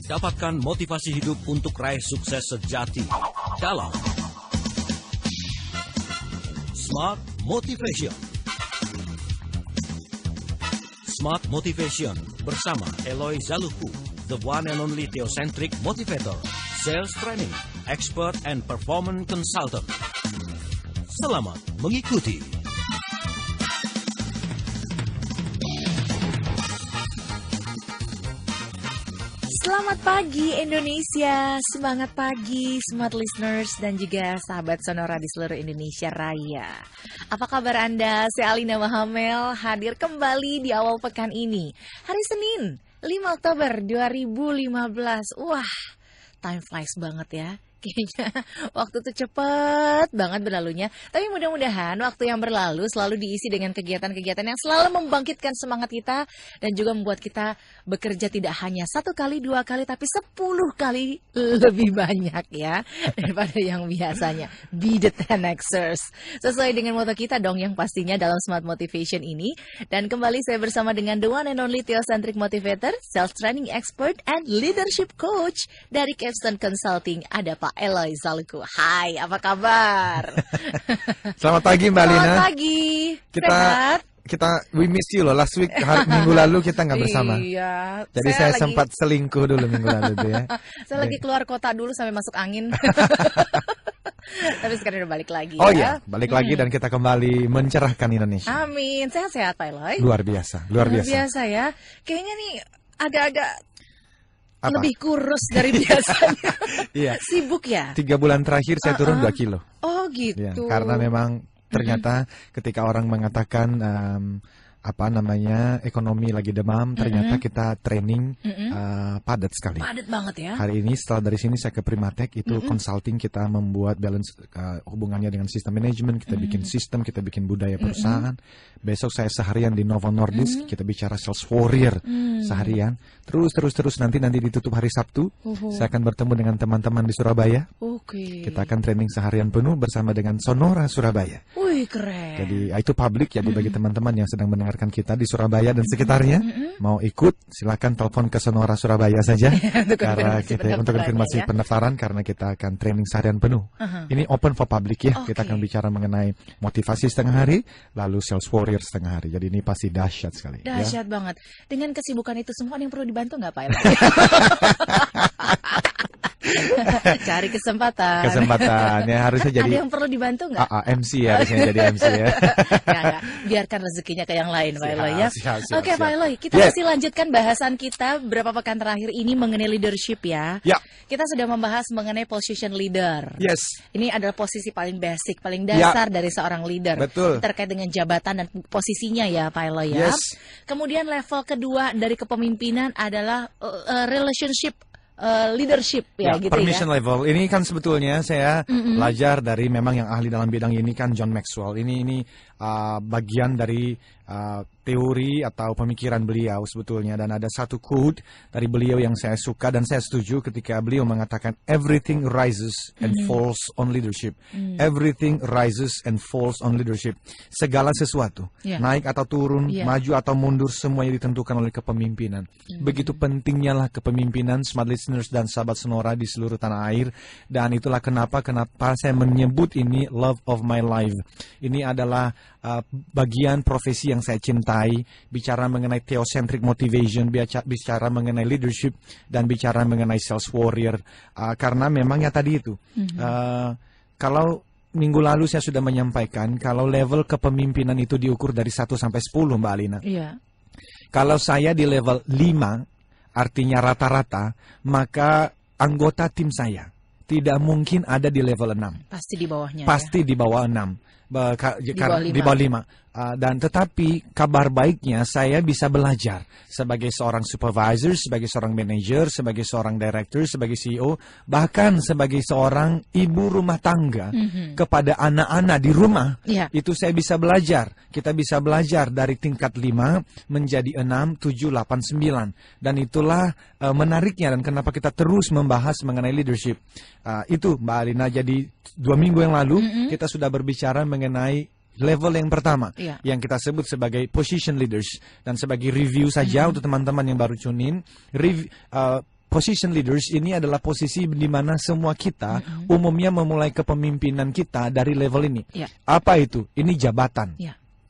Dapatkan motivasi hidup untuk raih sukses sejati dalam Smart Motivation. Smart Motivation bersama Eloy Zaluku, the one and only theocentric motivator, sales training, expert and performance consultant. Selamat mengikuti. Selamat pagi Indonesia, semangat pagi smart listeners dan juga sahabat Sonora di seluruh Indonesia Raya. Apa kabar Anda? Saya Alina Mahamel hadir kembali di awal pekan ini. Hari Senin, 5 Oktober 2015. Wah, time flies banget ya. Kayaknya waktu tuh cepet banget berlalunya. Tapi mudah-mudahan waktu yang berlalu selalu diisi dengan kegiatan-kegiatan yang selalu membangkitkan semangat kita dan juga membuat kita bekerja tidak hanya 1 kali, 2 kali, tapi 10 kali lebih banyak ya daripada yang biasanya. Be the 10xers. Sesuai dengan moto kita dong yang pastinya dalam Smart Motivation ini. Dan kembali saya bersama dengan the one and only theocentric motivator, sales training expert, and leadership coach dari Capstone Consulting. Ada Pak Eloy Zaluku. Hai, apa kabar? Selamat pagi Mbak Lina. Selamat pagi. Sehat? We miss you loh. Last week, minggu lalu kita nggak bersama. Iya. Jadi saya sempat selingkuh dulu minggu lalu tuh ya. Saya lagi keluar kota dulu sampai masuk angin. Tapi sekarang udah balik lagi. Oh iya, balik lagi dan kita kembali mencerahkan Indonesia. Amin. Sehat-sehat Pak Eloy. Luar biasa, luar biasa. Luar biasa ya. Kayaknya nih agak-agak Apa? lebih kurus dari biasanya. Iya. Sibuk ya? 3 bulan terakhir saya turun 2 kilo. Oh gitu. Ya, karena memang ternyata ketika orang mengatakan ekonomi lagi demam, ternyata kita training padat sekali. Padat banget ya. Hari ini setelah dari sini saya ke Primatech, itu consulting, kita membuat balance hubungannya dengan sistem manajemen, kita bikin sistem, kita bikin budaya perusahaan. Besok saya seharian di Novo Nordisk, kita bicara sales warrior seharian. Terus nanti ditutup hari Sabtu. Saya akan bertemu dengan teman-teman di Surabaya. Kita akan training seharian penuh bersama dengan Sonora Surabaya. Wih, keren. Jadi itu publik, jadi bagi teman-teman yang sedang mendengarkan kita di Surabaya dan sekitarnya, mau ikut silakan telepon ke Sonora Surabaya saja karena kita untuk konfirmasi pendaftaran, karena kita akan training seharian penuh. Ini open for public ya. Kita akan bicara mengenai motivasi setengah hari, lalu sales warrior setengah hari. Jadi ini pasti dahsyat sekali. Dahsyat banget. Dengan kesibukan itu semua, ada yang perlu dibantu nggak Pak Eloy? Cari kesempatan ya, harusnya jadi. Ada yang perlu dibantu nggak? MC ya, harusnya jadi MC ya. Nggak. Biarkan rezekinya ke yang lain Pak Eloy ya. Oke Pak Eloy, kita masih lanjutkan bahasan kita berapa pekan terakhir ini mengenai leadership ya. Kita sudah membahas mengenai position leader. Ini adalah posisi paling basic, paling dasar dari seorang leader. Betul. Terkait dengan jabatan dan posisinya ya Pak Eloy ya. Kemudian level kedua dari kepemimpinan adalah relationship leadership ya, gitu permission ya. level. Ini kan sebetulnya saya belajar dari memang yang ahli dalam bidang ini kan John Maxwell. Ini bagian dari teori atau pemikiran beliau sebetulnya, dan ada satu quote dari beliau yang saya suka dan saya setuju ketika beliau mengatakan everything rises and falls on leadership. Everything rises and falls on leadership. Segala sesuatu naik atau turun, maju atau mundur, semuanya ditentukan oleh kepemimpinan. Begitu pentingnya lah kepemimpinan smart listeners dan sahabat Sonora di seluruh tanah air, dan itulah kenapa saya menyebut ini love of my life. Ini adalah bagian profesi yang saya cintai, bicara mengenai theocentric motivation, bicara mengenai leadership, dan bicara mengenai sales warrior. Karena memang ya tadi itu, kalau minggu lalu saya sudah menyampaikan, kalau level kepemimpinan itu diukur dari 1 sampai 10 Mbak Alina. Kalau saya di level 5, artinya rata-rata, maka anggota tim saya tidak mungkin ada di level 6. Pasti di bawahnya. Pasti di bawah 6. Di bawah 5. Dan tetapi kabar baiknya saya bisa belajar sebagai seorang supervisor, sebagai seorang manager, sebagai seorang director, sebagai CEO, bahkan sebagai seorang ibu rumah tangga kepada anak-anak di rumah. Itu saya bisa belajar. Kita bisa belajar dari tingkat 5 menjadi 6, 7, 8, 9. Dan itulah menariknya dan kenapa kita terus membahas mengenai leadership. Itu Mbak Alina, jadi 2 minggu yang lalu kita sudah berbicara mengenai level yang pertama, yang kita sebut sebagai position leaders. Dan sebagai review saja untuk teman-teman yang baru tune in, position leaders ini adalah posisi di mana semua kita umumnya memulai kepemimpinan kita dari level ini. Apa itu? Ini jabatan.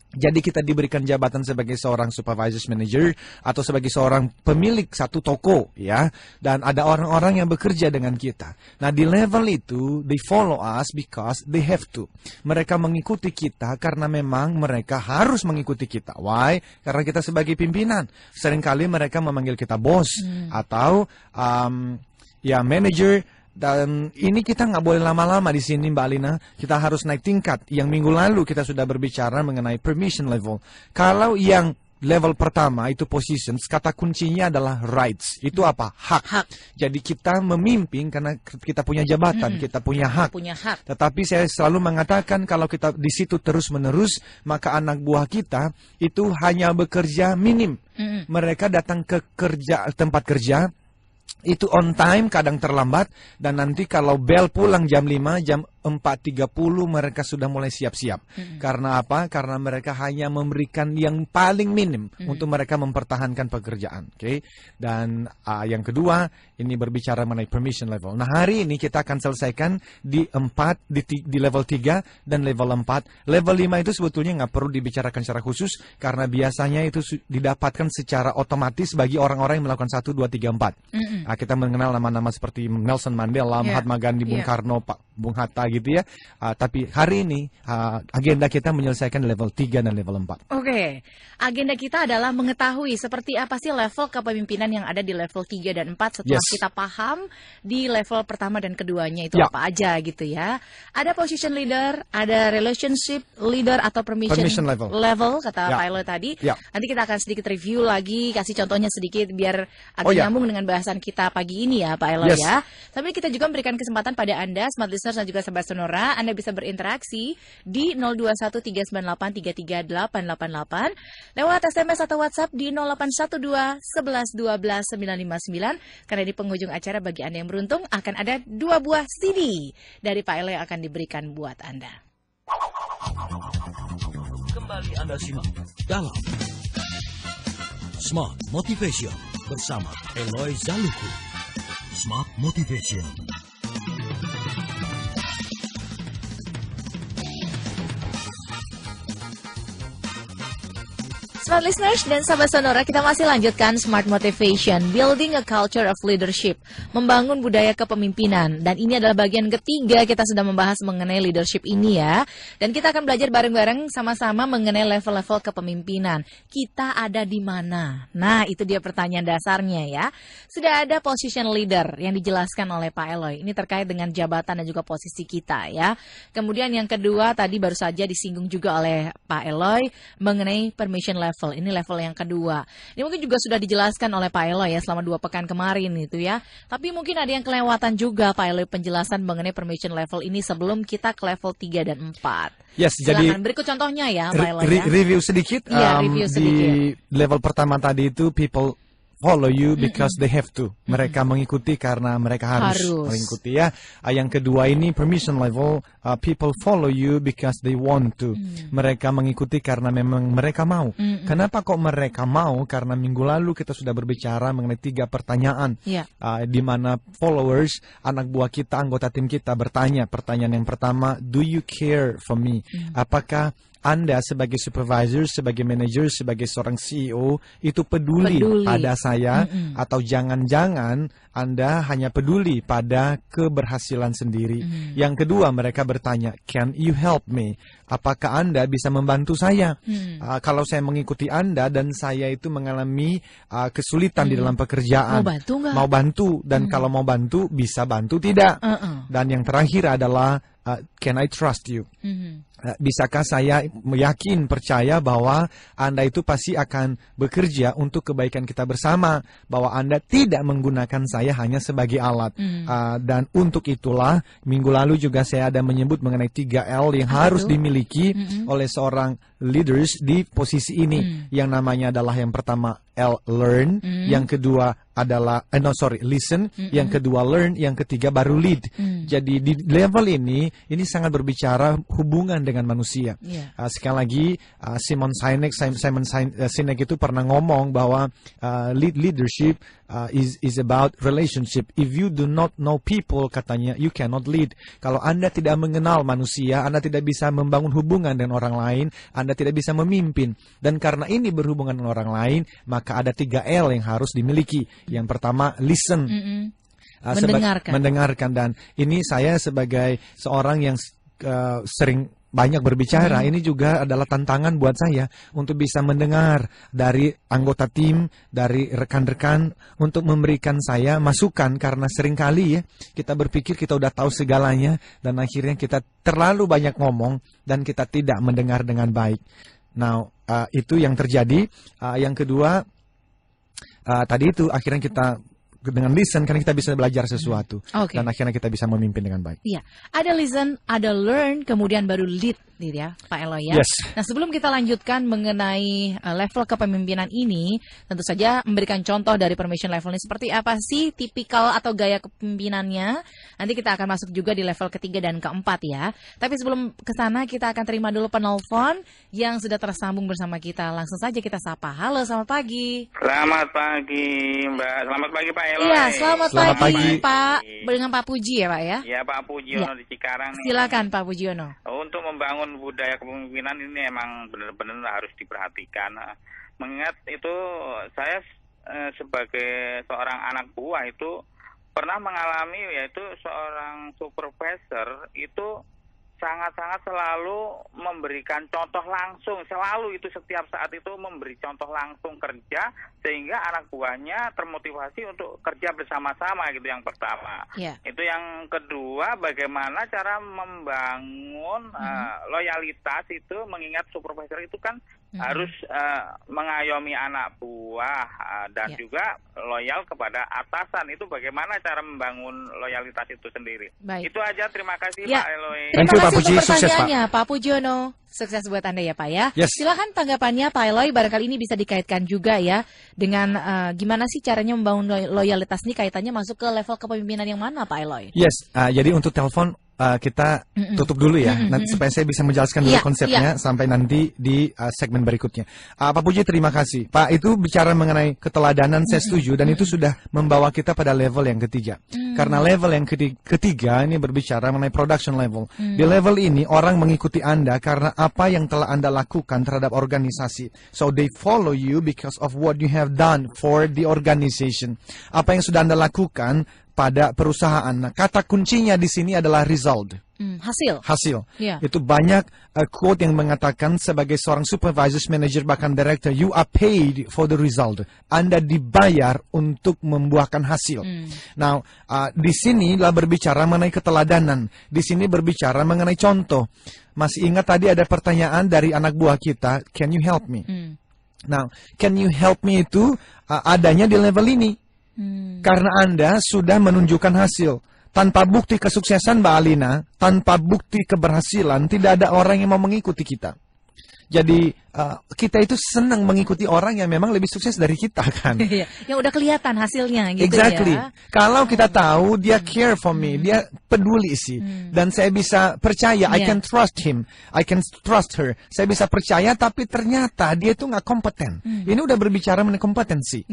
Jadi kita diberikan jabatan sebagai seorang supervisor manager atau sebagai seorang pemilik satu toko, ya. Dan ada orang-orang yang bekerja dengan kita. Nah, di level itu, they follow us because they have to. Mereka mengikuti kita karena memang mereka harus mengikuti kita. Why? Karena kita sebagai pimpinan. Seringkali mereka memanggil kita bos atau manager. Dan ini kita nggak boleh lama-lama di sini, Mbak Alina. Kita harus naik tingkat. Yang minggu lalu kita sudah berbicara mengenai permission level. Kalau yang level pertama itu positions, kata kuncinya adalah rights. Itu apa? Hak. Jadi kita memimpin karena kita punya jabatan, kita punya hak. Tetapi saya selalu mengatakan kalau kita di situ terus-menerus, maka anak buah kita itu hanya bekerja minim. Mereka datang ke tempat kerja, itu on time, kadang terlambat, dan nanti kalau bel pulang jam 5, jam 4.30 mereka sudah mulai siap-siap. Karena apa? Karena mereka hanya memberikan yang paling minim untuk mereka mempertahankan pekerjaan. Dan yang kedua, ini berbicara mengenai permission level. Nah, hari ini kita akan selesaikan di level 3 dan level 4. Level 5 itu sebetulnya nggak perlu dibicarakan secara khusus, karena biasanya itu didapatkan secara otomatis bagi orang-orang yang melakukan 1, 2, 3, 4. Kita mengenal nama-nama seperti Nelson Mandela, Mahatma Gandhi, Bung Karno, Bung Hatta gitu ya. Tapi hari ini agenda kita menyelesaikan level 3 dan level 4. Oke. Agenda kita adalah mengetahui seperti apa sih level kepemimpinan yang ada di level 3 dan 4 setelah kita paham di level pertama dan keduanya itu apa aja gitu ya. Ada position leader, ada relationship leader atau permission level kata Pak Eloy tadi. Nanti kita akan sedikit review lagi, kasih contohnya sedikit biar agak nyambung dengan bahasan kita pagi ini ya Pak Eloy ya. Tapi kita juga memberikan kesempatan pada Anda Smart Listeners dan juga Sahabat Sonora, Anda bisa berinteraksi di 021398338888 lewat SMS atau WhatsApp di 0812 11 12 959. Karena di penghujung acara bagi Anda yang beruntung akan ada 2 buah CD dari Pak Eloy yang akan diberikan buat Anda. Kembali Anda simak dalam Smart Motivation bersama Eloy Zaluku. Smart Motivation. Smart Listeners dan Sahabat Sonora, kita masih lanjutkan Smart Motivation, Building a Culture of Leadership, membangun budaya kepemimpinan. Dan ini adalah bagian ketiga kita sudah membahas mengenai leadership ini ya. Dan kita akan belajar bareng-bareng sama-sama mengenai level-level kepemimpinan. Kita ada di mana? Nah, itu dia pertanyaan dasarnya ya. Sudah ada position leader yang dijelaskan oleh Pak Eloy. Ini terkait dengan jabatan dan juga posisi kita ya. Kemudian yang kedua tadi baru saja disinggung juga oleh Pak Eloy mengenai permission level. Ini level yang kedua. Ini mungkin juga sudah dijelaskan oleh Pak Eloy ya selama 2 pekan kemarin itu ya. Tapi mungkin ada yang kelewatan juga Pak Eloy penjelasan mengenai permission level ini sebelum kita ke level 3 dan 4. Yes, silakan. Jadi berikut contohnya ya Pak Eloy ya. Review sedikit. Review sedikit. Di level pertama tadi itu people follow you because they have to. Mereka mengikuti karena mereka harus mengikuti ya. Yang kedua ini permission level, people follow you because they want to. Mereka mengikuti karena memang mereka mau. Kenapa kok mereka mau? Karena minggu lalu kita sudah berbicara mengenai 3 pertanyaan. Di mana followers, anak buah kita, anggota tim kita bertanya. Pertanyaan yang pertama, do you care for me? Apakah Anda sebagai supervisor, sebagai manager, sebagai seorang CEO itu peduli pada saya atau jangan-jangan Anda hanya peduli pada keberhasilan sendiri. Yang kedua mereka bertanya, can you help me? Apakah Anda bisa membantu saya? Kalau saya mengikuti Anda dan saya itu mengalami kesulitan di dalam pekerjaan, mau bantu nggak? Mau bantu, dan kalau mau bantu bisa bantu tidak? Dan yang terakhir adalah can I trust you? Bisakah saya yakin, percaya bahwa Anda itu pasti akan bekerja untuk kebaikan kita bersama, bahwa Anda tidak menggunakan saya hanya sebagai alat. Dan untuk itulah minggu lalu juga saya ada menyebut mengenai 3L yang harus dimiliki oleh seorang leaders di posisi ini. Yang namanya adalah yang pertama L, learn, yang kedua adalah listen, yang kedua learn, yang ketiga baru lead. Jadi di level ini sangat berbicara hubungan dengan manusia. Yeah. Sekali lagi, Simon Sinek itu pernah ngomong bahwa leadership is about relationship. If you do not know people, katanya, you cannot lead. Kalau Anda tidak mengenal manusia, Anda tidak bisa membangun hubungan dengan orang lain, Anda tidak bisa memimpin. Dan karena ini berhubungan dengan orang lain, maka ada 3 L yang harus dimiliki. Yang pertama, listen. Mendengarkan. Dan ini saya sebagai seorang yang sering banyak berbicara, ini juga adalah tantangan buat saya untuk bisa mendengar dari anggota tim, dari rekan-rekan untuk memberikan saya masukan, karena seringkali ya kita berpikir kita udah tahu segalanya dan akhirnya kita terlalu banyak ngomong dan kita tidak mendengar dengan baik. Nah, itu yang terjadi. Yang kedua, tadi itu akhirnya kita dengan listen karena kita bisa belajar sesuatu dan akhirnya kita bisa memimpin dengan baik. Iya, ada listen, ada learn, kemudian baru lead, ya, Pak Eloy ya. Yes. Nah, sebelum kita lanjutkan mengenai level kepemimpinan ini, tentu saja memberikan contoh dari permission level ini seperti apa sih tipikal atau gaya kepemimpinannya. Nanti kita akan masuk juga di level ketiga dan keempat ya. Tapi sebelum ke sana kita akan terima dulu penelpon yang sudah tersambung bersama kita. Langsung saja kita sapa. Halo, selamat pagi. Selamat pagi, Mbak. Selamat pagi, Pak Eloy. Iya, selamat pagi, Pak. Dengan Pak Puji ya, Pak ya? Iya, Pak Pujiono di Cikarang. Silakan, Pak Pujiono. Untuk membangun budaya kepemimpinan ini emang benar-benar harus diperhatikan. Mengingat itu saya sebagai seorang anak buah itu pernah mengalami, yaitu seorang supervisor itu sangat-sangat selalu memberikan contoh langsung, selalu itu setiap saat itu memberi contoh langsung kerja sehingga anak buahnya termotivasi untuk kerja bersama-sama gitu, yang pertama. Itu yang kedua, bagaimana cara membangun loyalitas itu, mengingat supervisor itu kan harus mengayomi anak buah dan juga loyal kepada atasan. Itu bagaimana cara membangun loyalitas itu sendiri. Itu aja, terima kasih Pak Eloy. Terima kasih untuk pertanyaannya Pak Pujiono. Sukses buat Anda ya Pak ya. Silakan tanggapannya Pak Eloy, barangkali ini bisa dikaitkan juga ya dengan gimana sih caranya membangun loyalitas ini, kaitannya masuk ke level kepemimpinan yang mana Pak Eloy? Jadi untuk telepon kita tutup dulu ya, nanti supaya saya bisa menjelaskan dulu konsepnya sampai nanti di segmen berikutnya. Pak Puji, terima kasih. Pak, itu bicara mengenai keteladanan, saya setuju, dan itu sudah membawa kita pada level yang ketiga. Karena level yang ketiga ini berbicara mengenai production level. Di level ini orang mengikuti Anda karena apa yang telah Anda lakukan terhadap organisasi. So they follow you because of what you have done for the organization. Apa yang sudah Anda lakukan pada perusahaan. Nah, kata kuncinya di sini adalah result. Hasil. Itu banyak quote yang mengatakan sebagai seorang supervisor, manager, bahkan director, you are paid for the result. Anda dibayar untuk membuahkan hasil. Nah, di sini lah berbicara mengenai keteladanan. Di sini berbicara mengenai contoh. Masih ingat tadi ada pertanyaan dari anak buah kita, can you help me? Nah, can you help me itu adanya di level ini. Karena Anda sudah menunjukkan hasil. Tanpa bukti kesuksesan Mbak Alina, tanpa bukti keberhasilan, tidak ada orang yang mau mengikuti kita. Jadi kita itu senang mengikuti orang yang memang lebih sukses dari kita kan. Yang udah kelihatan hasilnya gitu ya. Kalau kita tahu dia care for me, dia peduli sih. Dan saya bisa percaya, I can trust him, I can trust her. Saya bisa percaya, tapi ternyata dia itu nggak kompeten. Ini udah berbicara mengenai kompetensi.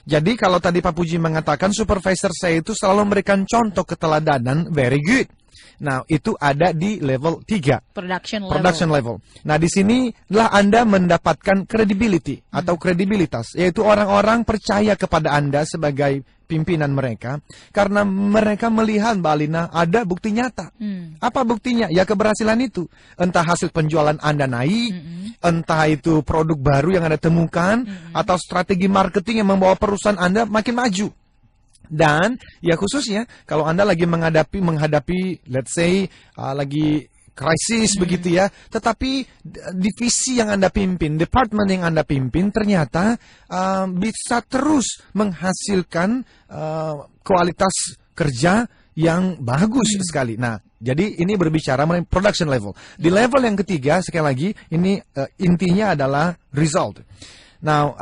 Jadi kalau tadi Pak Puji mengatakan supervisor saya itu selalu memberikan contoh keteladanan, very good. Nah, itu ada di level 3. Production level. Nah, di sinilah Anda mendapatkan credibility atau kredibilitas. Yaitu orang-orang percaya kepada Anda sebagai pimpinan mereka. Karena mereka melihat, Mbak Alina, ada bukti nyata. Apa buktinya? Ya keberhasilan itu. Entah hasil penjualan Anda naik, entah itu produk baru yang Anda temukan, atau strategi marketing yang membawa perusahaan Anda makin maju. Dan ya khususnya kalau Anda lagi menghadapi let's say lagi krisis begitu ya, tetapi divisi yang Anda pimpin, departemen yang Anda pimpin ternyata bisa terus menghasilkan kualitas kerja yang bagus sekali. Nah, jadi ini berbicara mengenai production level. Di level yang ketiga sekali lagi ini intinya adalah result. Now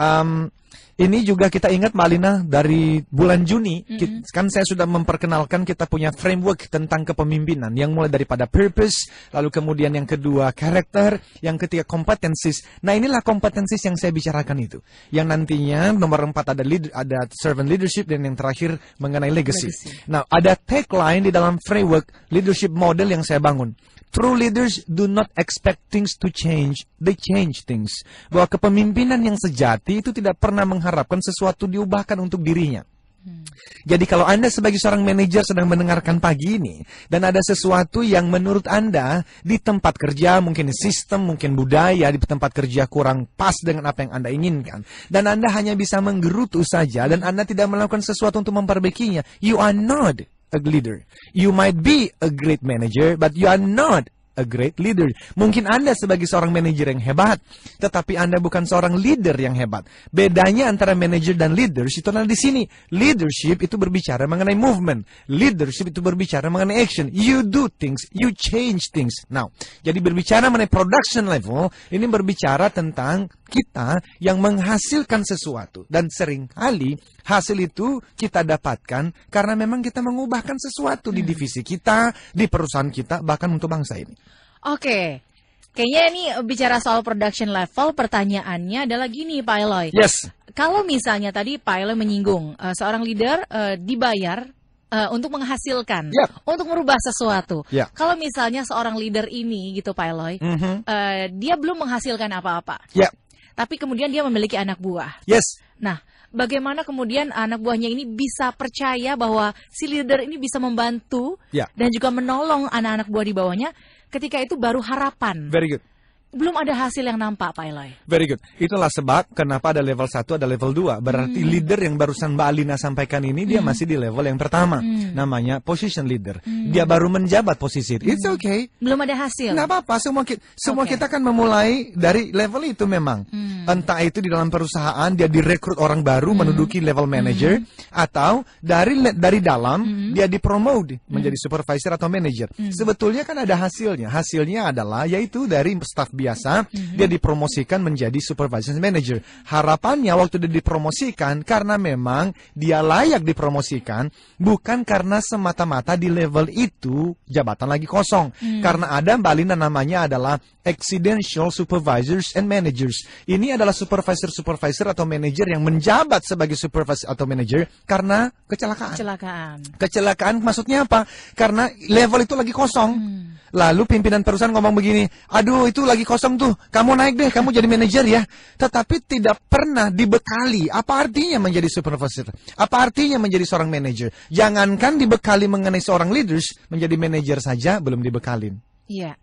ini juga kita ingat Mbak Alina dari bulan Juni, kan saya sudah memperkenalkan kita punya framework tentang kepemimpinan yang mulai daripada purpose, lalu kemudian yang kedua karakter, yang ketiga competencies. Nah inilah competencies yang saya bicarakan itu. Yang nantinya nomor 4 ada servant leadership dan yang terakhir mengenai legacy. Nah ada tagline di dalam framework leadership model yang saya bangun. True leaders do not expect things to change, they change things. Bahwa kepemimpinan yang sejati itu tidak pernah mengharapkan sesuatu diubahkan untuk dirinya. Jadi kalau Anda sebagai seorang manajer sedang mendengarkan pagi ini, dan ada sesuatu yang menurut Anda di tempat kerja, mungkin sistem, mungkin budaya di tempat kerja kurang pas dengan apa yang Anda inginkan, dan Anda hanya bisa menggerutu saja, dan Anda tidak melakukan sesuatu untuk memperbaikinya, you are not a leader. You might be a great manager, but you are not a great leader. Mungkin Anda sebagai seorang manajer yang hebat, tetapi Anda bukan seorang leader yang hebat. Bedanya antara manajer dan leaders itu adalah di sini. Leadership itu berbicara mengenai movement. Leadership itu berbicara mengenai action. You do things, you change things. Now, jadi berbicara mengenai production level, ini berbicara tentang kita yang menghasilkan sesuatu. Dan seringkali hasil itu kita dapatkan karena memang kita mengubahkan sesuatu di divisi kita, di perusahaan kita, bahkan untuk bangsa ini. Oke. Kayaknya ini bicara soal production level, pertanyaannya adalah gini Pak Eloy. Yes. Kalau misalnya tadi Pak Eloy menyinggung, seorang leader dibayar untuk menghasilkan, untuk merubah sesuatu. Kalau misalnya seorang leader ini gitu Pak Eloy, dia belum menghasilkan apa-apa. Tapi kemudian dia memiliki anak buah. Yes. Nah, bagaimana kemudian anak buahnya ini bisa percaya bahwa si leader ini bisa membantu dan juga menolong anak-anak buah di bawahnya, ketika itu baru harapan. Very good. Belum ada hasil yang nampak, Pak Eloy. Very good. Itulah sebab kenapa ada level 1, ada level 2. Berarti leader yang barusan Mbak Alina sampaikan ini, dia masih di level yang pertama. Namanya position leader. Dia baru menjabat posisi. It's okay. Belum ada hasil. Nggak apa-apa. Semua kita kan memulai dari level itu memang. Entah itu di dalam perusahaan, dia direkrut orang baru menduduki level manager. Atau dari dalam, dia dipromote menjadi supervisor atau manager. Sebetulnya kan ada hasilnya. Hasilnya adalah yaitu dari staff biasa, dia dipromosikan menjadi supervisor manager. Harapannya waktu dia dipromosikan, karena memang dia layak dipromosikan, bukan karena semata-mata di level itu jabatan lagi kosong. Karena ada Mbak Lina namanya adalah accidental supervisors and managers. Ini adalah supervisor atau manager yang menjabat sebagai supervisor atau manager karena kecelakaan. Kecelakaan maksudnya apa? Karena level itu lagi kosong. Lalu pimpinan perusahaan ngomong begini, aduh itu lagi kosong tuh, kamu naik deh, kamu jadi manajer ya. Tetapi tidak pernah dibekali, apa artinya menjadi supervisor? Apa artinya menjadi seorang manajer? Jangankan dibekali mengenai seorang leaders, menjadi manajer saja belum dibekalin. Iya.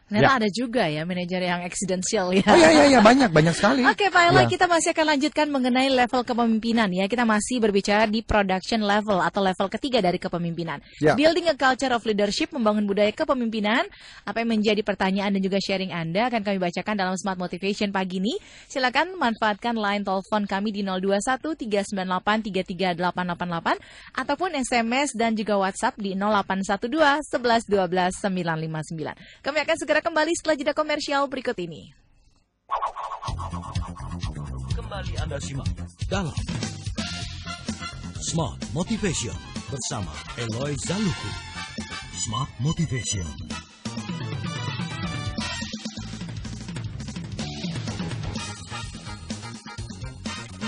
Ternyata ada juga ya manajer yang accidental ya. Oh iya banyak sekali. Oke Pak Eloy, kita masih akan lanjutkan mengenai level kepemimpinan ya. Kita masih berbicara di production level atau level ketiga dari kepemimpinan. Building a culture of leadership, membangun budaya kepemimpinan. Apa yang menjadi pertanyaan dan juga sharing Anda akan kami bacakan dalam Smart Motivation pagi ini. Silakan manfaatkan line telepon kami di 021 398 33888 ataupun SMS dan juga WhatsApp di 0812 11 12 959. Kami akan segera kembali setelah jeda komersial berikut ini. Kembali Anda simak dalam Smart Motivation bersama Eloy Zaluku. Smart Motivation.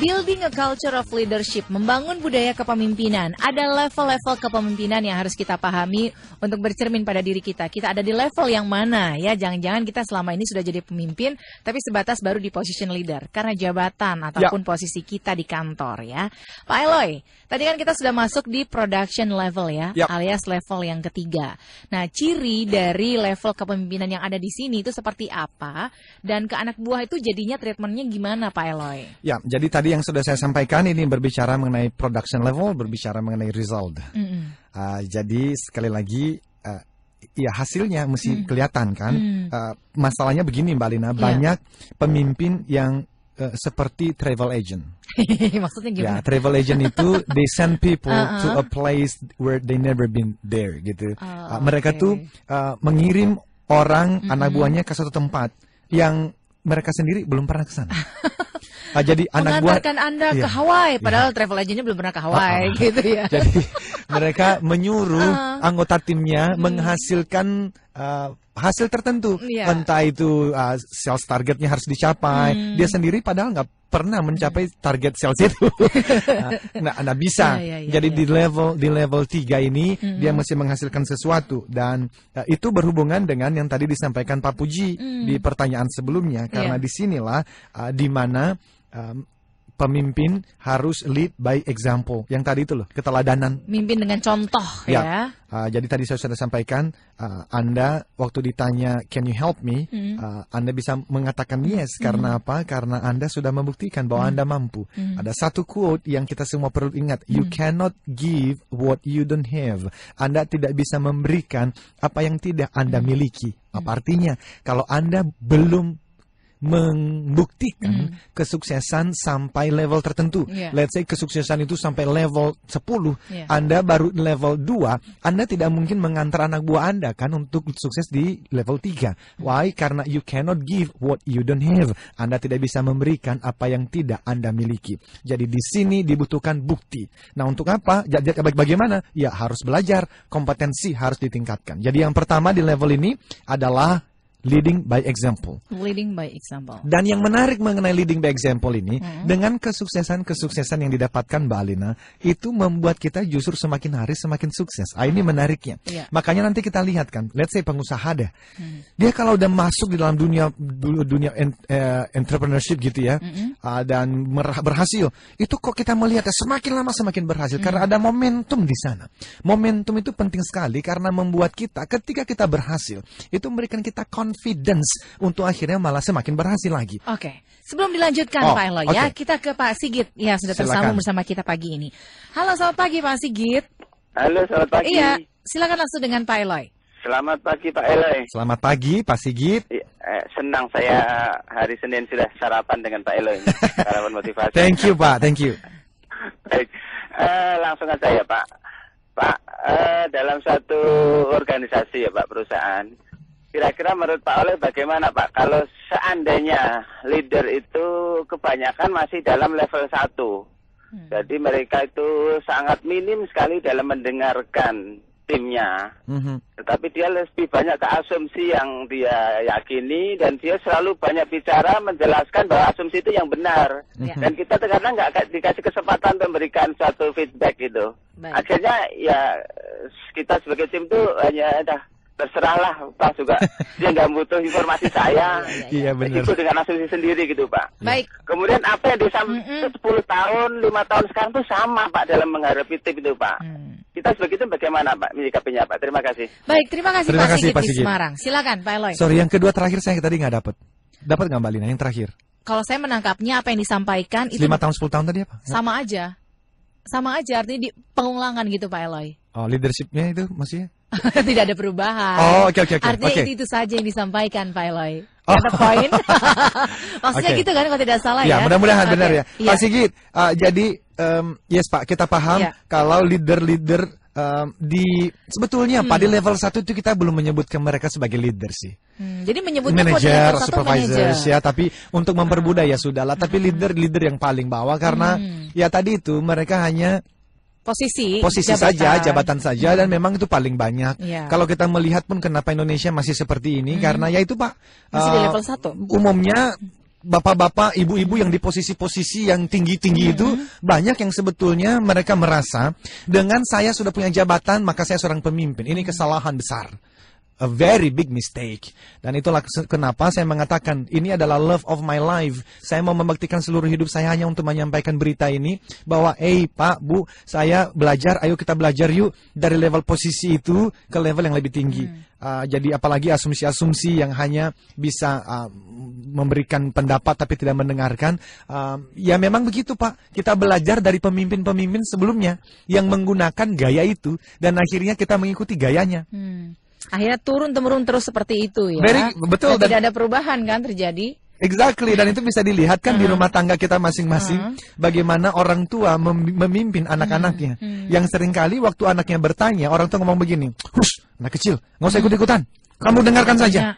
Building a culture of leadership, membangun budaya kepemimpinan. Ada level-level kepemimpinan yang harus kita pahami untuk bercermin pada diri kita. Kita ada di level yang mana ya? Jangan-jangan kita selama ini sudah jadi pemimpin, tapi sebatas baru di position leader karena jabatan ataupun posisi kita di kantor ya. Pak Eloy, tadi kan kita sudah masuk di production level ya, alias level yang ketiga. Nah, ciri dari level kepemimpinan yang ada di sini itu seperti apa? Dan ke anak buah itu jadinya treatmentnya gimana Pak Eloy? Ya, jadi tadi yang sudah saya sampaikan ini berbicara mengenai production level, berbicara mengenai result. Jadi sekali lagi, ya hasilnya mesti kelihatan kan. Masalahnya begini Mbak Lina, banyak pemimpin yang seperti travel agent. Maksudnya gimana? Ya, travel agent itu they send people to a place where they never been there gitu. Mereka tuh mengirim orang anak buahnya ke suatu tempat yang mereka sendiri belum pernah ke sana. Jadi anak buah mengantarkan Anda ke Hawaii, padahal travel agentnya belum pernah ke Hawaii gitu ya. Jadi mereka menyuruh anggota timnya menghasilkan hasil tertentu, entah itu sales targetnya harus dicapai. Dia sendiri padahal nggak pernah mencapai target sales itu. Nah, bisa. Jadi di level 3 ini dia mesti menghasilkan sesuatu, dan itu berhubungan dengan yang tadi disampaikan Pak Puji di pertanyaan sebelumnya, karena disinilah di mana pemimpin harus lead by example. Yang tadi itu loh, keteladanan. Mimpin dengan contoh ya. Jadi tadi saya sudah sampaikan, Anda waktu ditanya, can you help me? Anda bisa mengatakan yes. Karena apa? Karena Anda sudah membuktikan bahwa Anda mampu. Ada satu quote yang kita semua perlu ingat. You cannot give what you don't have. Anda tidak bisa memberikan apa yang tidak Anda miliki. Apa artinya? Kalau Anda belum membuktikan kesuksesan sampai level tertentu. Let's say kesuksesan itu sampai level 10, Anda baru level 2, Anda tidak mungkin mengantar anak buah Anda kan untuk sukses di level 3. Why? Karena you cannot give what you don't have. Anda tidak bisa memberikan apa yang tidak Anda miliki. Jadi di sini dibutuhkan bukti. Nah, untuk apa? Bagaimana? Ya harus belajar, kompetensi harus ditingkatkan. Jadi yang pertama di level ini adalah leading by example. Leading by example. Dan yang menarik mengenai leading by example ini, dengan kesuksesan-kesuksesan yang didapatkan Mbak Alina, itu membuat kita justru semakin hari semakin sukses. Ini menariknya. Makanya nanti kita lihat kan, let's say pengusaha deh. Dia kalau udah masuk di dalam dunia entrepreneurship gitu ya, dan berhasil, itu kok kita melihat semakin lama semakin berhasil, karena ada momentum di sana. Momentum itu penting sekali karena membuat kita, ketika kita berhasil, itu memberikan kita confidence untuk akhirnya malah semakin berhasil lagi. Oke. Sebelum dilanjutkan Pak Eloy ya, kita ke Pak Sigit ya, sudah tersambung bersama kita pagi ini. Halo, selamat pagi Pak Sigit. Halo, selamat pagi. Iya, silakan langsung dengan Pak Eloy. Selamat pagi Pak Eloy. Selamat pagi Pak Sigit. Senang saya hari Senin sudah sarapan dengan Pak Eloy. Sarapan motivasi. Thank you Pak, thank you. Baik, langsung aja ya Pak. Pak, dalam satu organisasi ya Pak, perusahaan, kira-kira menurut Pak Oleh bagaimana Pak, kalau seandainya leader itu kebanyakan masih dalam level 1, jadi mereka itu sangat minim sekali dalam mendengarkan timnya, tetapi dia lebih banyak ke asumsi yang dia yakini, dan dia selalu banyak bicara menjelaskan bahwa asumsi itu yang benar, dan kita kadang nggak dikasih kesempatan memberikan suatu feedback gitu. Akhirnya ya kita sebagai tim tuh hanya terserahlah Pak, juga dia nggak butuh informasi saya. Iya benar. Itu dengan asumsi sendiri gitu Pak. Baik. Kemudian apa yang disampaikan 10 tahun, 5 tahun sekarang itu sama Pak dalam menghadapi tim itu Pak. Kita sebagai itu bagaimana Pak menyikapinya Pak? Terima kasih. Baik, terima kasih Pak Sigit di Semarang. Silakan Pak Eloy. Sorry, yang kedua terakhir saya tadi nggak dapat. Dapat nggak Mbak Lina yang terakhir? Kalau saya menangkapnya apa yang disampaikan itu 5 tahun 10 tahun tadi apa? Sama aja. Sama aja, artinya di pengulangan gitu Pak Eloy. Oh, leadershipnya itu maksudnya? Tidak ada perubahan. Oh, oke. Artinya itu saja yang disampaikan Pak Eloy. Ada poin. Maksudnya gitu kan kalau tidak salah ya. Ya, mudah-mudahan benar ya. Pak Sigit, jadi yes Pak, kita paham kalau leader-leader sebetulnya Pak di level 1 itu kita belum menyebutkan mereka sebagai leader sih. Jadi menyebutnya manager, supervisors ya, tapi untuk mempermudah ya sudahlah. Tapi leader yang paling bawah karena ya tadi itu mereka hanya posisi jabatan saja, jabatan saja, dan memang itu paling banyak. Kalau kita melihat pun kenapa Indonesia masih seperti ini, karena ya itu Pak, masih di level 1. Umumnya bapak-bapak, ibu-ibu yang di posisi-posisi yang tinggi-tinggi itu banyak yang sebetulnya mereka merasa dengan saya sudah punya jabatan maka saya seorang pemimpin. Ini kesalahan besar. A very big mistake. Dan itulah kenapa saya mengatakan ini adalah love of my life. Saya mau membaktikan seluruh hidup saya hanya untuk menyampaikan berita ini bahwa Pak, Bu, saya belajar, ayo kita belajar yuk dari level posisi itu ke level yang lebih tinggi. Jadi apalagi asumsi-asumsi yang hanya bisa memberikan pendapat tapi tidak mendengarkan. Ya memang begitu Pak. Kita belajar dari pemimpin-pemimpin sebelumnya yang menggunakan gaya itu dan akhirnya kita mengikuti gayanya. Akhirnya turun-temurun terus seperti itu ya. Betul. Dan tidak ada perubahan kan terjadi. Exactly, dan itu bisa dilihat kan di rumah tangga kita masing-masing. Bagaimana orang tua memimpin anak-anaknya. Yang seringkali waktu anaknya bertanya, orang tua ngomong begini, "Hush, anak kecil, nggak usah ikut-ikutan. Kamu dengarkan saja."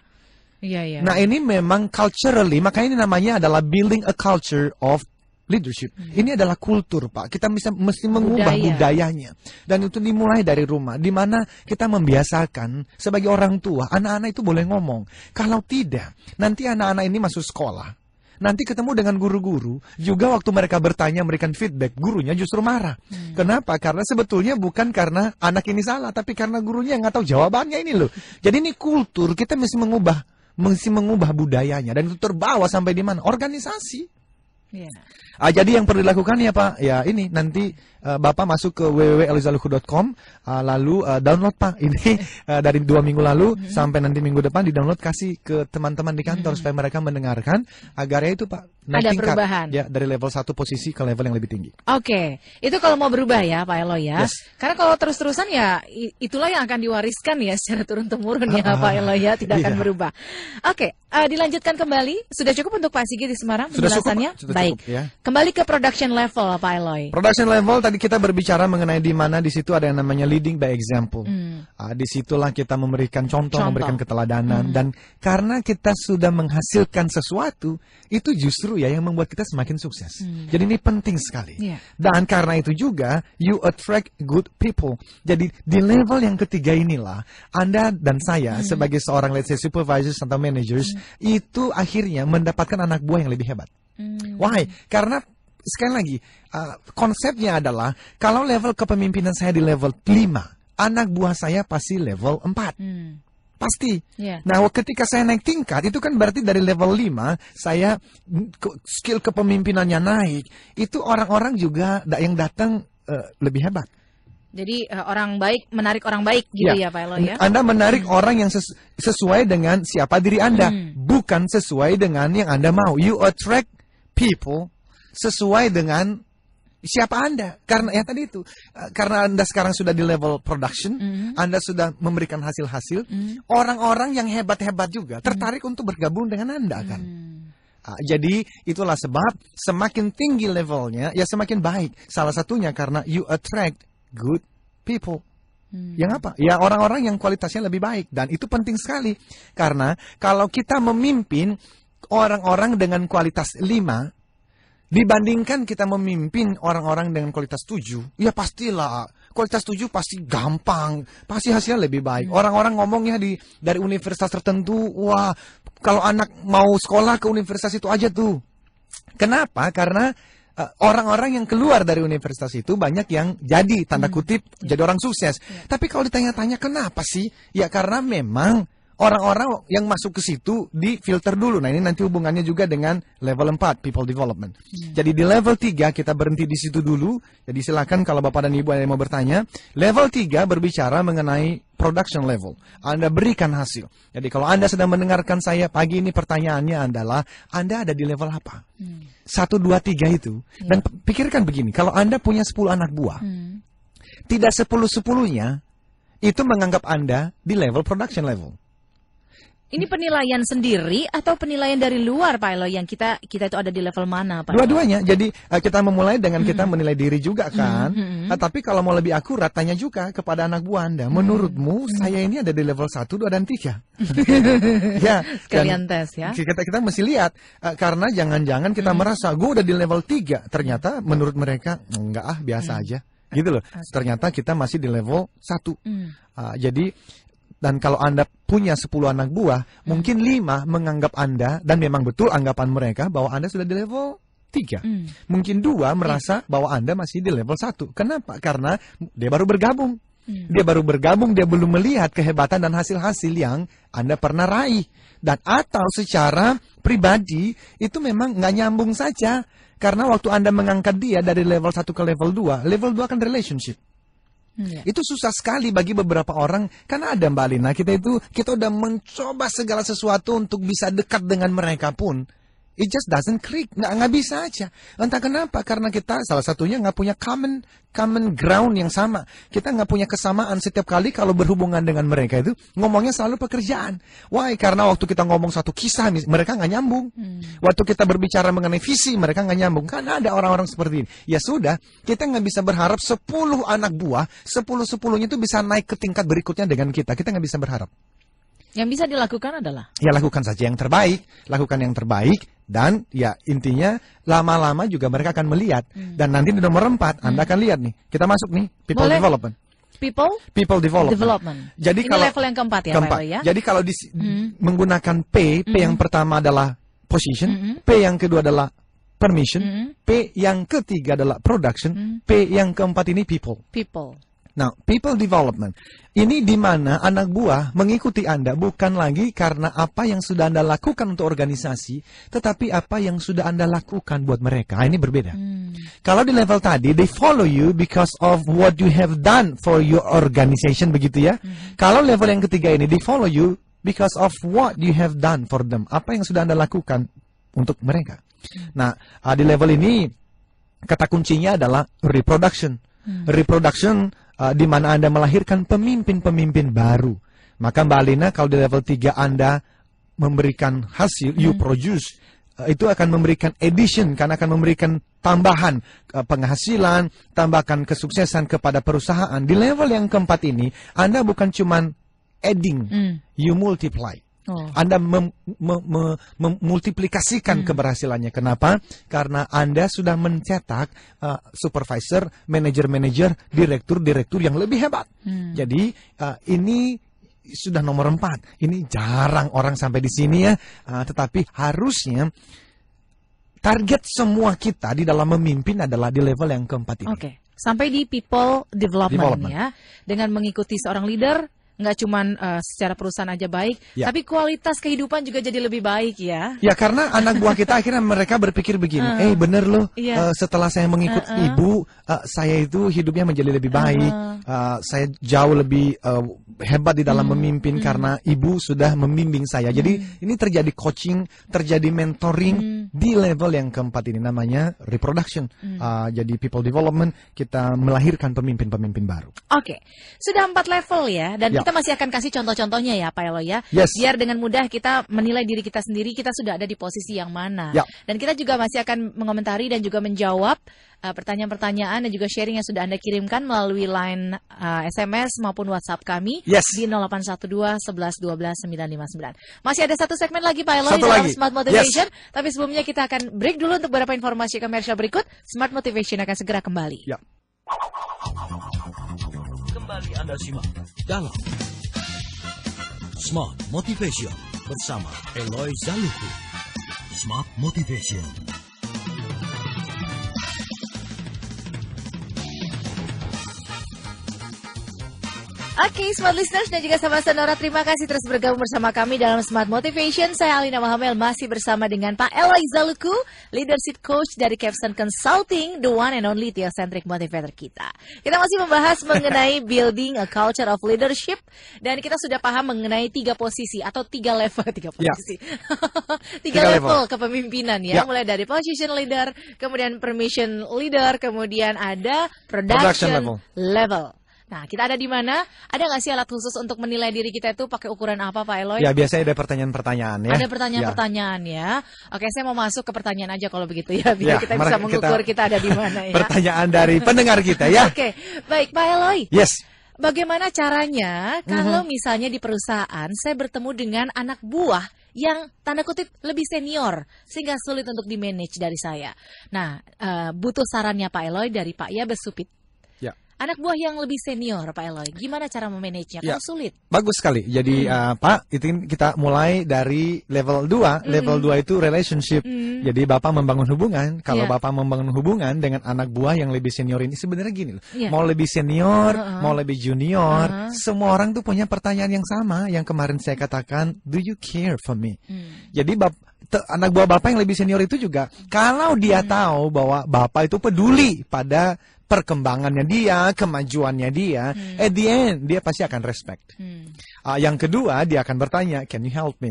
Iya. Nah ini memang culturally, makanya ini namanya adalah building a culture of leadership. Ini adalah kultur, Pak. Kita mesti mengubah budayanya. Dan itu dimulai dari rumah, di mana kita membiasakan sebagai orang tua, anak-anak itu boleh ngomong. Kalau tidak, nanti anak-anak ini masuk sekolah. Nanti ketemu dengan guru-guru, juga waktu mereka bertanya, memberikan feedback, gurunya justru marah. Kenapa? Karena sebetulnya bukan karena anak ini salah, tapi karena gurunya nggak tahu jawabannya ini loh. Jadi ini kultur, kita mesti mengubah budayanya. Dan itu terbawa sampai di mana? Organisasi. Jadi yang perlu dilakukan ya Pak, ya ini nanti Bapak masuk ke www.eloizaluhu.com, lalu download Pak. Ini dari 2 minggu lalu sampai nanti minggu depan di-download, kasih ke teman-teman di kantor supaya mereka mendengarkan agar ya itu Pak, naik tingkat perubahan. Ya, dari level 1 posisi ke level yang lebih tinggi. Oke, itu kalau mau berubah ya Pak Eloy ya. Yes. Karena kalau terus-terusan ya itulah yang akan diwariskan ya secara turun-temurun ya Pak Eloy ya, tidak akan berubah. Oke, dilanjutkan kembali. Sudah cukup untuk Pak Sigi di Semarang penjelasannya? Sudah Baik. cukup, ya. Kembali ke production level Pak Eloy. Production level tadi kita berbicara mengenai di mana di situ ada yang namanya leading by example. Disitulah kita memberikan contoh, memberikan keteladanan, dan karena kita sudah menghasilkan sesuatu, itu justru ya yang membuat kita semakin sukses. Jadi ini penting sekali. Dan karena itu juga you attract good people. Jadi di level yang ketiga inilah Anda dan saya sebagai seorang let's say supervisors atau managers itu akhirnya mendapatkan anak buah yang lebih hebat. Why? Karena sekali lagi, konsepnya adalah kalau level kepemimpinan saya di level 5, anak buah saya pasti level 4. Pasti. Nah, ketika saya naik tingkat, itu kan berarti dari level 5, saya skill kepemimpinannya naik. Itu orang-orang juga yang datang lebih hebat. Jadi orang baik menarik orang baik gitu ya Pak Eloy ya. Anda menarik orang yang sesuai dengan siapa diri Anda, bukan sesuai dengan yang Anda mau. You attract people sesuai dengan siapa Anda. Karena ya tadi itu, karena Anda sekarang sudah di level production, Anda sudah memberikan hasil-hasil, orang-orang yang hebat-hebat juga tertarik untuk bergabung dengan Anda kan. Jadi itulah sebab semakin tinggi levelnya, ya semakin baik. Salah satunya karena you attract good people. Yang apa? Ya orang-orang yang kualitasnya lebih baik. Dan itu penting sekali. Karena kalau kita memimpin orang-orang dengan kualitas 5, dibandingkan kita memimpin orang-orang dengan kualitas 7, ya pastilah kualitas 7 pasti gampang, pasti hasilnya lebih baik. Orang-orang ngomongnya dari universitas tertentu, wah kalau anak mau sekolah ke universitas itu aja tuh. Kenapa? Karena orang-orang yang keluar dari universitas itu banyak yang jadi, tanda kutip, jadi orang sukses. Tapi kalau ditanya-tanya kenapa sih? Ya karena memang orang-orang yang masuk ke situ di filter dulu. Nah ini nanti hubungannya juga dengan level 4, people development. Jadi di level 3 kita berhenti di situ dulu. Jadi silakan kalau Bapak dan Ibu ada yang mau bertanya. Level 3 berbicara mengenai production level. Anda berikan hasil. Jadi kalau Anda sedang mendengarkan saya pagi ini, pertanyaannya adalah Anda ada di level apa? 1, 2, 3 itu. Dan pikirkan begini, kalau Anda punya 10 anak buah, tidak 10-10-nya itu menganggap Anda di level production level. Ini penilaian sendiri atau penilaian dari luar Pak Eloy yang kita itu ada di level mana Pak? Dua-duanya. Jadi kita memulai dengan kita menilai diri juga kan. Tapi kalau mau lebih akurat, tanya juga kepada anak buah Anda. Menurutmu saya ini ada di level 1, 2, dan 3? Ya. Sekalian tes ya. Kita mesti lihat. Karena jangan-jangan kita merasa gue udah di level 3. Ternyata menurut mereka enggak biasa aja. Gitu loh. Ternyata kita masih di level 1. Jadi dan kalau Anda punya 10 anak buah, mungkin 5 menganggap Anda, dan memang betul anggapan mereka, bahwa Anda sudah di level 3. Mungkin 2 merasa bahwa Anda masih di level 1. Kenapa? Karena dia baru bergabung. Dia baru bergabung, dia belum melihat kehebatan dan hasil-hasil yang Anda pernah raih. Dan atau secara pribadi, itu memang nggak nyambung saja. Karena waktu Anda mengangkat dia dari level 1 ke level 2 kan relationship. Itu susah sekali bagi beberapa orang. Karena ada Mbak Lina, kita udah mencoba segala sesuatu untuk bisa dekat dengan mereka pun it just doesn't click, nggak bisa aja. Entah kenapa, karena kita salah satunya nggak punya common ground yang sama. Kita nggak punya kesamaan. Setiap kali kalau berhubungan dengan mereka itu ngomongnya selalu pekerjaan. Why? Karena waktu kita ngomong satu kisah, mereka nggak nyambung. Waktu kita berbicara mengenai visi, mereka nggak nyambung. Karena ada orang-orang seperti ini. Ya sudah, kita nggak bisa berharap 10 anak buah, 10-10-nya itu bisa naik ke tingkat berikutnya dengan kita. Kita nggak bisa berharap. Yang bisa dilakukan adalah? Ya lakukan saja yang terbaik, dan ya intinya lama-lama juga mereka akan melihat. Dan nanti di nomor 4 Anda akan lihat nih, kita masuk nih people Boleh. development. People development. Jadi ini kalau level yang keempat ya, Pak Eloy ya. Jadi kalau menggunakan P yang pertama adalah position, P yang kedua adalah permission, P yang ketiga adalah production, P yang keempat ini people. Nah, people development. Ini di mana anak buah mengikuti Anda bukan lagi karena apa yang sudah Anda lakukan untuk organisasi, tetapi apa yang sudah Anda lakukan buat mereka. Ini berbeda. Kalau di level tadi, they follow you because of what you have done for your organization, begitu ya. Kalau level yang ketiga ini, they follow you because of what you have done for them. Apa yang sudah Anda lakukan untuk mereka. Nah, di level ini, kata kuncinya adalah reproduction. Reproduction di mana Anda melahirkan pemimpin-pemimpin baru. Maka Mbak Alina, kalau di level 3 Anda memberikan hasil, you produce, itu akan memberikan addition, karena akan memberikan tambahan penghasilan, tambahkan kesuksesan kepada perusahaan. Di level yang keempat ini, Anda bukan cuman adding, you multiply. Anda memultiplikasikan keberhasilannya. Kenapa? Karena Anda sudah mencetak supervisor, manajer-manajer, direktur-direktur yang lebih hebat. Jadi ini sudah nomor 4. Ini jarang orang sampai di sini ya. Tetapi harusnya target semua kita di dalam memimpin adalah di level yang keempat ini. Oke. Sampai di people development ya. Dengan mengikuti seorang leader, nggak cuman secara perusahaan aja baik, tapi kualitas kehidupan juga jadi lebih baik ya. Ya, karena anak buah kita akhirnya mereka berpikir begini, bener loh, setelah saya mengikut ibu, saya itu hidupnya menjadi lebih baik, saya jauh lebih hebat di dalam memimpin karena ibu sudah membimbing saya. Jadi ini terjadi coaching, terjadi mentoring di level yang keempat ini, namanya reproduction. Jadi people development, kita melahirkan pemimpin-pemimpin baru. Oke, sudah 4 level ya, dan kita masih akan kasih contoh-contohnya ya Pak Eloy ya. Biar dengan mudah kita menilai diri kita sendiri, kita sudah ada di posisi yang mana. Dan kita juga masih akan mengomentari dan juga menjawab pertanyaan-pertanyaan dan juga sharing yang sudah Anda kirimkan melalui line SMS maupun WhatsApp kami di 0812 11 12 959. Masih ada satu segmen lagi Pak Eloy dalam Smart Motivation, tapi sebelumnya kita akan break dulu untuk beberapa informasi komersial berikut. Smart Motivation akan segera kembali. Kembali Anda simak dalam Smart Motivation bersama Eloy Zaluku. Smart Motivation. Oke, Smart Listeners dan juga sahabat Sonora, terima kasih terus bergabung bersama kami dalam Smart Motivation. Saya Alina Mahamel masih bersama dengan Pak Eloy Zaluku, Leadership Coach dari Capson Consulting, the one and only theocentric motivator kita. Kita masih membahas mengenai building a culture of leadership, dan kita sudah paham mengenai 3 posisi atau 3 level, 3 posisi, 3 level kepemimpinan ya, mulai dari position leader, kemudian permission leader, kemudian ada production level. Nah, kita ada di mana? Ada nggak sih alat khusus untuk menilai diri kita itu pakai ukuran apa, Pak Eloy? Ya, biasanya ada pertanyaan-pertanyaan ya. Ada pertanyaan-pertanyaan ya. Oke, saya mau masuk ke pertanyaan aja kalau begitu ya, biar kita bisa mengukur kita ada di mana ya. Pertanyaan dari pendengar kita ya. Oke, baik Pak Eloy. Yes. Bagaimana caranya kalau misalnya di perusahaan saya bertemu dengan anak buah yang tanda kutip lebih senior sehingga sulit untuk di-manage dari saya. Nah, butuh sarannya Pak Eloy dari Pak Yabes Supit. Anak buah yang lebih senior, Pak Eloy, gimana cara memanagenya? Kan sulit. Bagus sekali. Jadi Pak, itu kita mulai dari level 2. Level 2 itu relationship. Jadi Bapak membangun hubungan. Kalau Bapak membangun hubungan dengan anak buah yang lebih senior ini, sebenarnya gini loh. Mau lebih senior, mau lebih junior, semua orang tuh punya pertanyaan yang sama. Yang kemarin saya katakan, do you care for me? Jadi anak buah Bapak yang lebih senior itu juga, kalau dia tahu bahwa Bapak itu peduli pada perkembangannya dia, kemajuannya dia, at the end dia pasti akan respect. Yang kedua, dia akan bertanya, can you help me?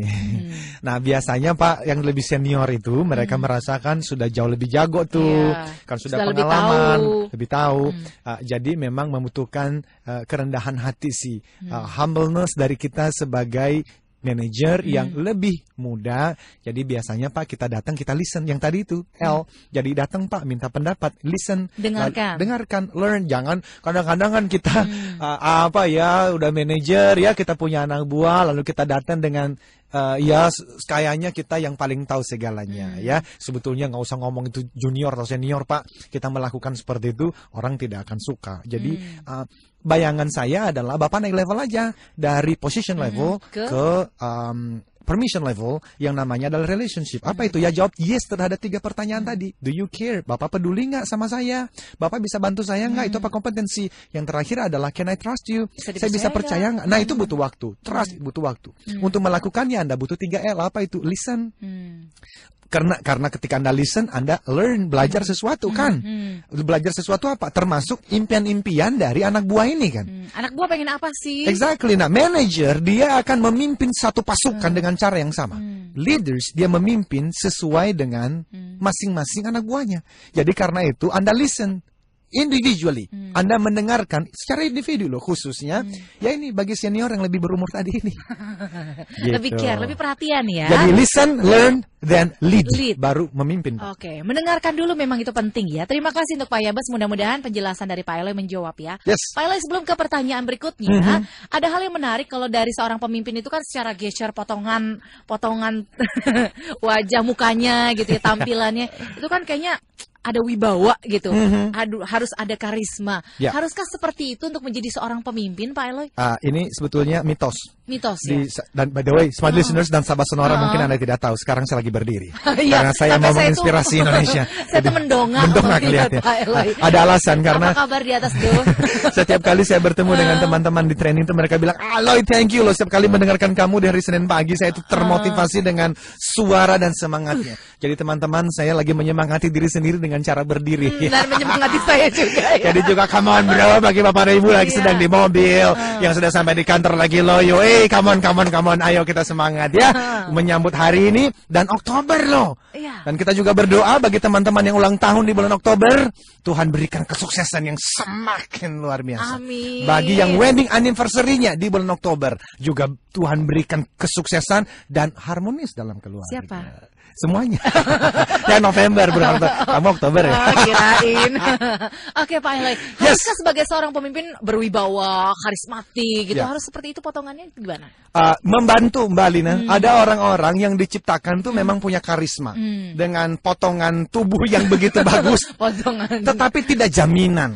Nah, biasanya Pak yang lebih senior itu mereka merasakan sudah jauh lebih jago tuh, kan sudah pengalaman, lebih tahu. Jadi memang membutuhkan kerendahan hati sih, humbleness dari kita sebagai manajer yang lebih muda. Jadi biasanya Pak kita datang kita listen. Yang tadi itu L. Jadi datang Pak minta pendapat, listen, dengarkan, learn. Jangan kadang-kadang kan kita udah manajer ya, kita punya anak buah lalu kita datang dengan kayaknya kita yang paling tahu segalanya ya. Sebetulnya nggak usah ngomong itu junior atau senior Pak. Kita melakukan seperti itu orang tidak akan suka. Jadi bayangan saya adalah Bapak naik level aja dari position level ke permission level yang namanya adalah relationship. Apa itu? Ya jawab yes terhadap 3 pertanyaan tadi. Do you care? Bapak peduli nggak sama saya? Bapak bisa bantu saya nggak? Itu apa kompetensi? Yang terakhir adalah can I trust you? Saya bisa percaya nggak? Nah itu butuh waktu. Trust butuh waktu. Untuk melakukannya Anda butuh 3L. Apa itu? Listen. Karena ketika Anda listen, Anda learn, belajar sesuatu kan. Belajar sesuatu apa? Termasuk impian-impian dari anak buah ini kan. Anak buah pengen apa sih? Exactly. Nah, manager dia akan memimpin satu pasukan dengan cara yang sama. Leaders dia memimpin sesuai dengan masing-masing anak buahnya. Jadi karena itu Anda listen individually. Anda mendengarkan secara individu loh, khususnya ya ini bagi senior yang lebih berumur tadi ini. Gitu. Lebih care, lebih perhatian ya. Jadi listen, learn, then lead. Baru memimpin. Oke, mendengarkan dulu memang itu penting ya. Terima kasih untuk Pak Yabes, mudah-mudahan penjelasan dari Pak Eloy menjawab ya. Yes. Pak Eloy, sebelum ke pertanyaan berikutnya, ada hal yang menarik kalau dari seorang pemimpin itu kan secara gesture, potongan wajah mukanya gitu ya, tampilannya itu kan kayaknya ada wibawa gitu, harus ada karisma. Haruskah seperti itu untuk menjadi seorang pemimpin, Pak Eloy? Ini sebetulnya mitos. Mitos ya. Dan by the way, smart listeners dan sahabat Sonora mungkin Anda tidak tahu. Sekarang saya lagi berdiri karena saya mau menginspirasi Indonesia. Saya tuh mendongak lihatnya. Pak Eloy. Ada alasan karena apa kabar di atas tuh? Setiap kali saya bertemu dengan teman-teman di training itu mereka bilang, Eloy thank you loh. Setiap kali mendengarkan kamu dari Senin pagi saya itu termotivasi dengan suara dan semangatnya. Jadi teman-teman saya lagi menyemangati diri sendiri dengan cara berdiri. Dan menyemangati saya juga ya. Jadi juga come on bro, bagi bapak dan ibu lagi sedang di mobil, yang sudah sampai di kantor lagi loyo, come on, ayo kita semangat ya, menyambut hari ini dan Oktober loh. Dan kita juga berdoa bagi teman-teman yang ulang tahun di bulan Oktober, Tuhan berikan kesuksesan yang semakin luar biasa. Amin. Bagi yang wedding anniversary-nya di bulan Oktober, juga Tuhan berikan kesuksesan dan harmonis dalam keluarga. Siapa? Semuanya. Ya November, bulan kamu Oktober ya. Kirain. Oke Pak Eloy, haruskah sebagai seorang pemimpin berwibawa, karismatik gitu, harus seperti itu potongannya gimana? Membantu Mbak Lina, ada orang-orang yang diciptakan tuh memang punya karisma dengan potongan tubuh yang begitu bagus, tetapi tidak jaminan,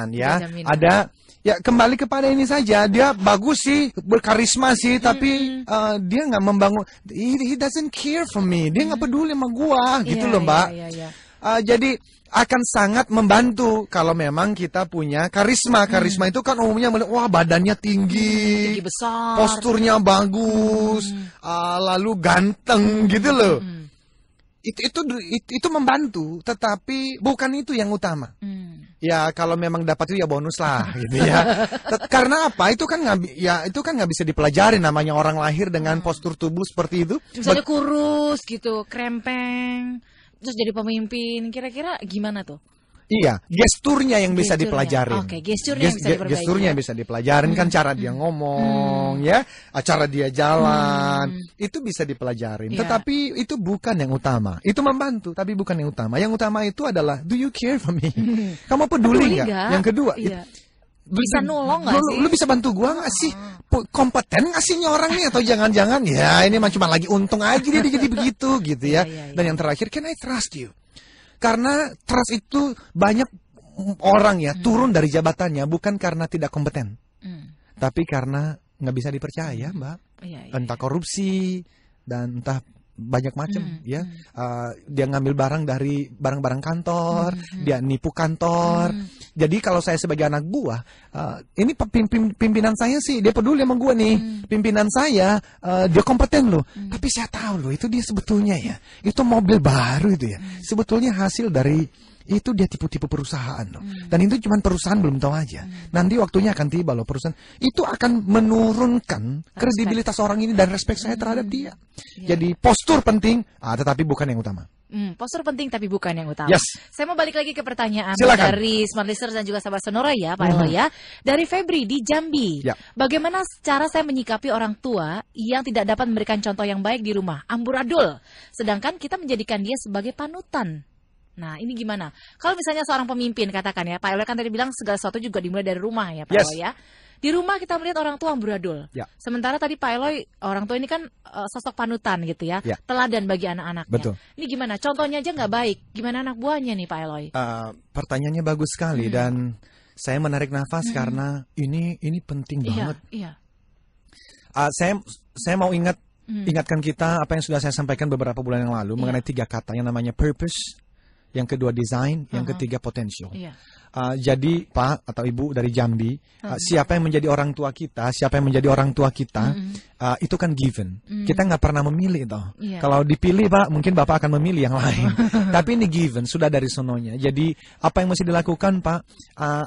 ya. Ada. Ya kembali kepada ini saja, dia bagus sih, berkarisma sih, tapi dia nggak membangun, he doesn't care for me, dia nggak peduli sama gua, gitu loh Mbak. Jadi akan sangat membantu kalau memang kita punya karisma. Karisma itu kan umumnya wah badannya tinggi besar, posturnya bagus, lalu ganteng gitu loh. Itu membantu, tetapi bukan itu yang utama. Ya kalau memang dapat itu ya bonus lah gitu ya. Karena apa? Itu kan nggak bisa dipelajari, namanya orang lahir dengan postur tubuh seperti itu. Misalnya kurus gitu, krempeng, terus jadi pemimpin, kira-kira gimana tuh? Iya, gesturnya yang bisa dipelajarin. Oke, gesturnya yang bisa diperbaiki. Gesturnya bisa dipelajarin kan, cara dia ngomong, ya, cara dia jalan, itu bisa dipelajarin. Tetapi itu bukan yang utama. Itu membantu, tapi bukan yang utama. Yang utama itu adalah, do you care for me? Kamu peduli nggak? Yang kedua, bisa nolong nggak sih? Lu bisa bantu gua nggak sih? Kompeten nggak sih orang nih? Atau jangan-jangan ya ini cuma lagi untung aja dia jadi begitu gitu ya. Dan yang terakhir, can I trust you? Karena trust itu banyak orang ya turun dari jabatannya bukan karena tidak kompeten, tapi karena nggak bisa dipercaya, Mbak. Entah korupsi dan entah banyak macam ya. Dia ngambil barang dari barang-barang kantor, dia nipu kantor. Jadi kalau saya sebagai anak buah, ini pimpinan saya sih dia peduli sama gue nih. Pimpinan saya dia kompeten loh. Tapi saya tahu loh itu dia sebetulnya ya, itu mobil baru itu ya. Sebetulnya hasil dari itu dia tipu-tipu perusahaan loh. Dan itu cuma perusahaan belum tahu aja. Nanti waktunya akan tiba loh perusahaan. Itu akan menurunkan kredibilitas orang ini dan respek saya terhadap dia. Jadi postur penting, tetapi bukan yang utama. Postur penting tapi bukan yang utama. Yes. Saya mau balik lagi ke pertanyaan Silakan. dari Smart Listeners dan juga sahabat Sonora ya, Pak Eloy ya. Dari Febri di Jambi. Ya. Bagaimana cara saya menyikapi orang tua yang tidak dapat memberikan contoh yang baik di rumah, amburadul, sedangkan kita menjadikan dia sebagai panutan. Nah, ini gimana? Kalau misalnya seorang pemimpin, katakan ya, Pak Eloy kan tadi bilang segala sesuatu juga dimulai dari rumah ya, Pak Yes. Eloy ya. Di rumah kita melihat orang tua amburadul. Ya. Sementara tadi Pak Eloy, orang tua ini kan sosok panutan gitu ya, Ya. teladan bagi anak-anaknya. Betul. Ini gimana? Contohnya aja nggak baik. Gimana anak buahnya nih Pak Eloy? Pertanyaannya bagus sekali dan saya menarik nafas karena ini penting banget. Iya. Saya mau ingatkan kita apa yang sudah saya sampaikan beberapa bulan yang lalu mengenai 3 kata yang namanya purpose, yang kedua design, yang ketiga potential. Iya. Jadi Pak atau Ibu dari Jambi, siapa yang menjadi orang tua kita, itu kan given. Kita nggak pernah memilih toh. Iya. Kalau dipilih Pak, mungkin Bapak akan memilih yang lain. Tapi ini given, sudah dari sononya. Jadi apa yang mesti dilakukan Pak?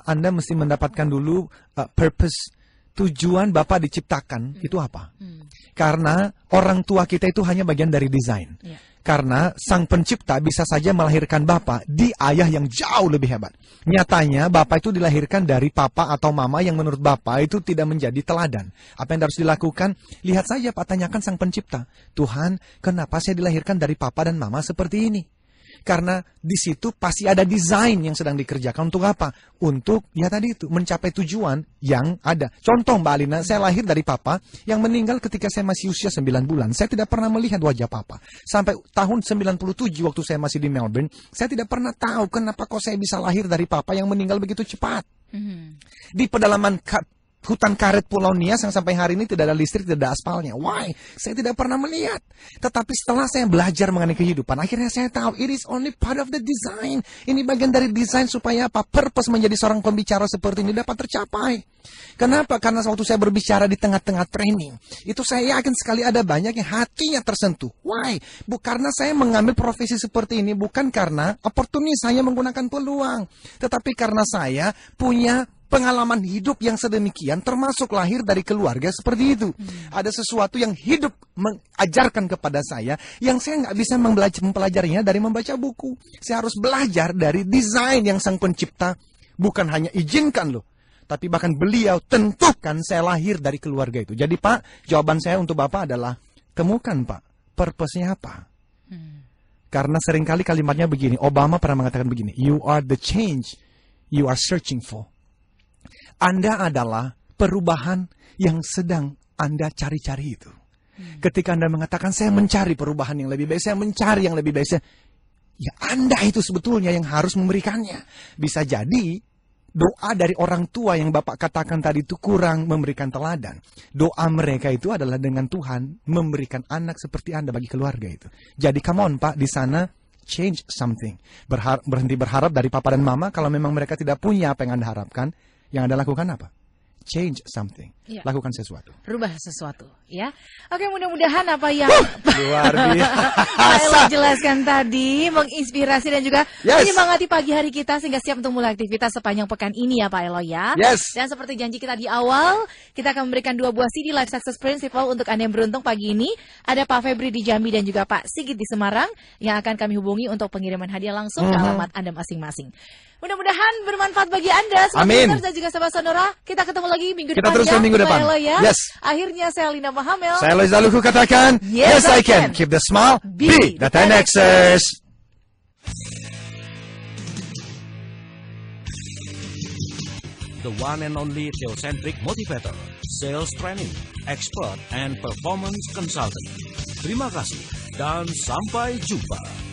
Anda mesti mendapatkan dulu purpose, tujuan Bapak diciptakan itu apa? Karena orang tua kita itu hanya bagian dari desain. Iya. Karena sang pencipta bisa saja melahirkan Bapak di ayah yang jauh lebih hebat. Nyatanya Bapak itu dilahirkan dari papa atau mama yang menurut Bapak itu tidak menjadi teladan. Apa yang harus dilakukan? Lihat saja Pak, tanyakan sang pencipta. Tuhan, kenapa saya dilahirkan dari papa dan mama seperti ini? Karena di situ pasti ada desain yang sedang dikerjakan untuk apa? Untuk ya tadi itu mencapai tujuan yang ada. Contoh Mbak Alina, saya lahir dari papa yang meninggal ketika saya masih usia 9 bulan. Saya tidak pernah melihat wajah papa. Sampai tahun 97 waktu saya masih di Melbourne, saya tidak pernah tahu kenapa kok saya bisa lahir dari papa yang meninggal begitu cepat. Di pedalaman hutan karet Pulau Nias yang sampai hari ini tidak ada listrik, tidak ada aspalnya. Why? Saya tidak pernah melihat. Tetapi setelah saya belajar mengenai kehidupan, akhirnya saya tahu it is only part of the design. Ini bagian dari desain supaya apa? Purpose menjadi seorang pembicara seperti ini dapat tercapai. Kenapa? Karena waktu saya berbicara di tengah-tengah training, itu saya yakin sekali ada banyak yang hatinya tersentuh. Why? Karena saya mengambil profesi seperti ini bukan karena oportunis saya menggunakan peluang, tetapi karena saya punya pengalaman hidup yang sedemikian, termasuk lahir dari keluarga seperti itu. Ada sesuatu yang hidup mengajarkan kepada saya, yang saya nggak bisa mempelajarinya dari membaca buku. Saya harus belajar dari desain yang sang pencipta bukan hanya izinkan loh, tapi bahkan beliau tentukan saya lahir dari keluarga itu. Jadi Pak, jawaban saya untuk Bapak adalah, temukan Pak, purpose-nya apa? Karena seringkali kalimatnya begini, Obama pernah mengatakan begini, you are the change you are searching for. Anda adalah perubahan yang sedang Anda cari-cari itu. Ketika Anda mengatakan, saya mencari perubahan yang lebih baik, saya mencari yang lebih baik, ya Anda itu sebetulnya yang harus memberikannya. Bisa jadi doa dari orang tua yang Bapak katakan tadi itu kurang memberikan teladan. Doa mereka itu adalah dengan Tuhan memberikan anak seperti Anda bagi keluarga itu. Jadi come on Pak, di sana change something. Berhenti berharap dari papa dan mama kalau memang mereka tidak punya apa yang Anda harapkan. Yang Anda lakukan apa? Change something. Ya. Lakukan sesuatu. Rubah sesuatu, ya. Oke, mudah-mudahan apa yang Luar biasa. Pak Eloy jelaskan tadi menginspirasi dan juga menyemangati pagi hari kita sehingga siap untuk mulai aktivitas sepanjang pekan ini ya Pak Eloy ya. Yes. Dan seperti janji kita di awal, kita akan memberikan 2 buah CD Life Success Principle untuk Anda yang beruntung pagi ini. Ada Pak Febri di Jambi dan juga Pak Sigit di Semarang yang akan kami hubungi untuk pengiriman hadiah langsung ke alamat Anda masing-masing. Mudah-mudahan bermanfaat bagi Anda. Amin. Dan juga sahabat Sonora, kita ketemu lagi minggu depan terus ya. minggu depan. Pak Eloy ya. Yes. Akhirnya saya Alina Mahamel. Saya Eloy Zaluku katakan, yes I can. Keep the smile, be the 10Xers. The one and only Theocentric Motivator, Sales Training, Expert and Performance Consultant. Terima kasih dan sampai jumpa.